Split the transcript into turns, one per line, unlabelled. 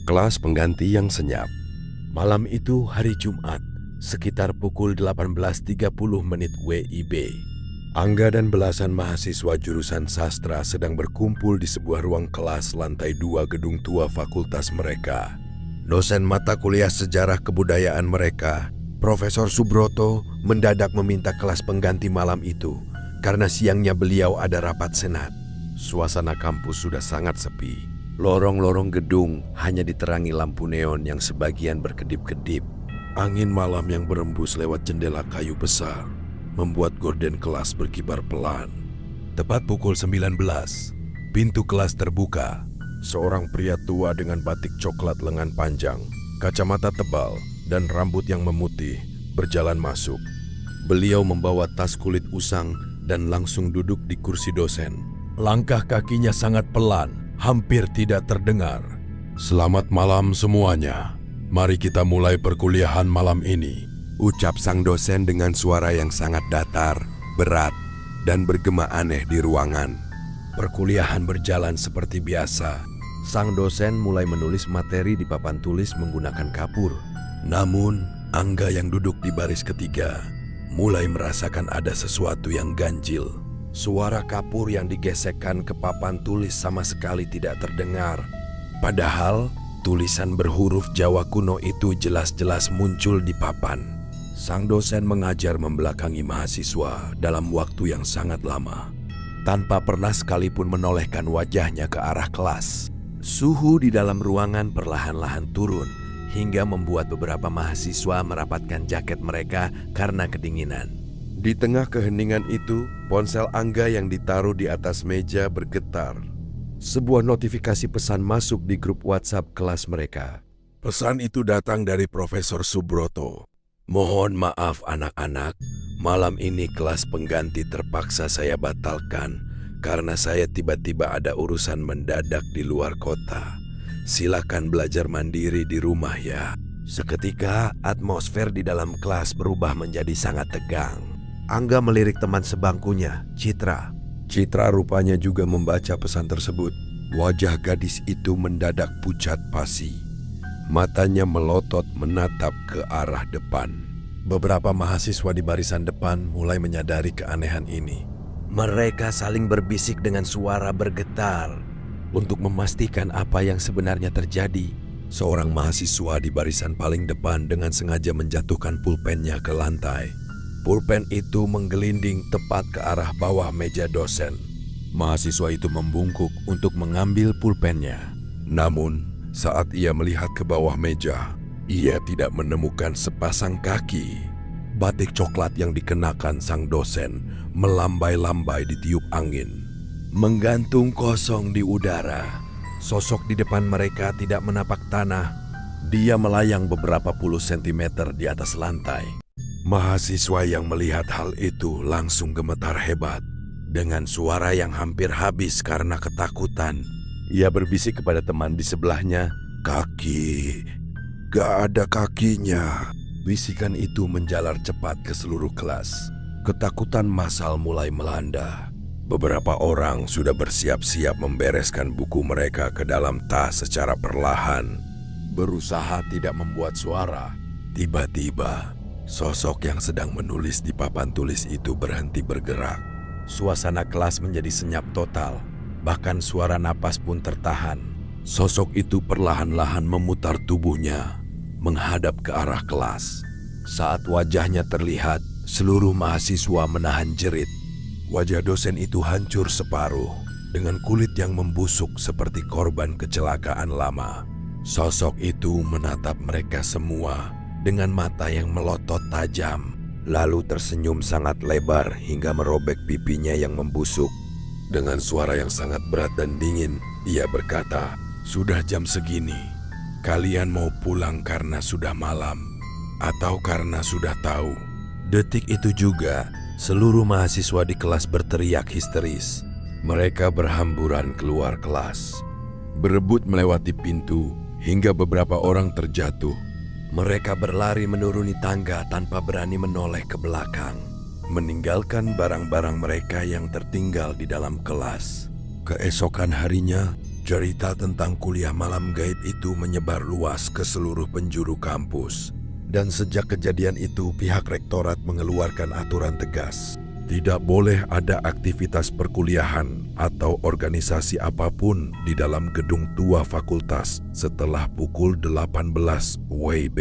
Kelas pengganti yang senyap. Malam itu hari Jumat, sekitar pukul 18.30 WIB. Angga dan belasan mahasiswa jurusan sastra sedang berkumpul di sebuah ruang kelas lantai 2 gedung tua fakultas mereka. Dosen mata kuliah sejarah kebudayaan mereka, Profesor Subroto, mendadak meminta kelas pengganti malam itu karena siangnya beliau ada rapat senat. Suasana kampus sudah sangat sepi. Lorong-lorong gedung hanya diterangi lampu neon yang sebagian berkedip-kedip. Angin malam yang berembus lewat jendela kayu besar membuat gorden kelas berkibar pelan. Tepat pukul 19, pintu kelas terbuka. Seorang pria tua dengan batik coklat lengan panjang, kacamata tebal, dan rambut yang memutih berjalan masuk. Beliau membawa tas kulit usang dan langsung duduk di kursi dosen. Langkah kakinya sangat pelan, hampir tidak terdengar. "Selamat malam semuanya. Mari kita mulai perkuliahan malam ini," ucap sang dosen dengan suara yang sangat datar, berat, dan bergema aneh di ruangan. Perkuliahan berjalan seperti biasa. Sang dosen mulai menulis materi di papan tulis menggunakan kapur. Namun, Angga yang duduk di baris ketiga mulai merasakan ada sesuatu yang ganjil. Suara kapur yang digesekkan ke papan tulis sama sekali tidak terdengar. Padahal, tulisan berhuruf Jawa kuno itu jelas-jelas muncul di papan. Sang dosen mengajar membelakangi mahasiswa dalam waktu yang sangat lama, tanpa pernah sekalipun menolehkan wajahnya ke arah kelas. Suhu di dalam ruangan perlahan-lahan turun, hingga membuat beberapa mahasiswa merapatkan jaket mereka karena kedinginan. Di tengah keheningan itu, ponsel Angga yang ditaruh di atas meja bergetar. Sebuah notifikasi pesan masuk di grup WhatsApp kelas mereka. Pesan itu datang dari Profesor Subroto. "Mohon maaf anak-anak, malam ini kelas pengganti terpaksa saya batalkan karena saya tiba-tiba ada urusan mendadak di luar kota. Silakan belajar mandiri di rumah ya." Seketika atmosfer di dalam kelas berubah menjadi sangat tegang. Angga melirik teman sebangkunya, Citra. Citra rupanya juga membaca pesan tersebut. Wajah gadis itu mendadak pucat pasi. Matanya melotot menatap ke arah depan. Beberapa mahasiswa di barisan depan mulai menyadari keanehan ini. Mereka saling berbisik dengan suara bergetar. Untuk memastikan apa yang sebenarnya terjadi, seorang mahasiswa di barisan paling depan dengan sengaja menjatuhkan pulpennya ke lantai. Pulpen itu menggelinding tepat ke arah bawah meja dosen. Mahasiswa itu membungkuk untuk mengambil pulpennya. Namun, saat ia melihat ke bawah meja, ia tidak menemukan sepasang kaki. Batik coklat yang dikenakan sang dosen melambai-lambai ditiup angin, menggantung kosong di udara. Sosok di depan mereka tidak menapak tanah. Dia melayang beberapa puluh sentimeter di atas lantai. Mahasiswa yang melihat hal itu langsung gemetar hebat. Dengan suara yang hampir habis karena ketakutan, ia berbisik kepada teman di sebelahnya, "Kaki, gak ada kakinya." Bisikan itu menjalar cepat ke seluruh kelas. Ketakutan massal mulai melanda. Beberapa orang sudah bersiap-siap membereskan buku mereka ke dalam tas secara perlahan, berusaha tidak membuat suara. Tiba-tiba, sosok yang sedang menulis di papan tulis itu berhenti bergerak. Suasana kelas menjadi senyap total, bahkan suara napas pun tertahan. Sosok itu perlahan-lahan memutar tubuhnya, menghadap ke arah kelas. Saat wajahnya terlihat, seluruh mahasiswa menahan jerit. Wajah dosen itu hancur separuh, dengan kulit yang membusuk seperti korban kecelakaan lama. Sosok itu menatap mereka semua dengan mata yang melotot tajam, lalu tersenyum sangat lebar hingga merobek pipinya yang membusuk. Dengan suara yang sangat berat dan dingin, ia berkata, "Sudah jam segini, kalian mau pulang karena sudah malam, atau karena sudah tahu?" Detik itu juga, seluruh mahasiswa di kelas berteriak histeris. Mereka berhamburan keluar kelas, berebut melewati pintu, hingga beberapa orang terjatuh. Mereka berlari menuruni tangga tanpa berani menoleh ke belakang, meninggalkan barang-barang mereka yang tertinggal di dalam kelas. Keesokan harinya, Cerita tentang kuliah malam gaib itu menyebar luas ke seluruh penjuru kampus. Dan sejak kejadian itu, pihak rektorat mengeluarkan aturan tegas. Tidak boleh ada aktivitas perkuliahan atau organisasi apapun di dalam gedung tua fakultas setelah pukul 18 WIB.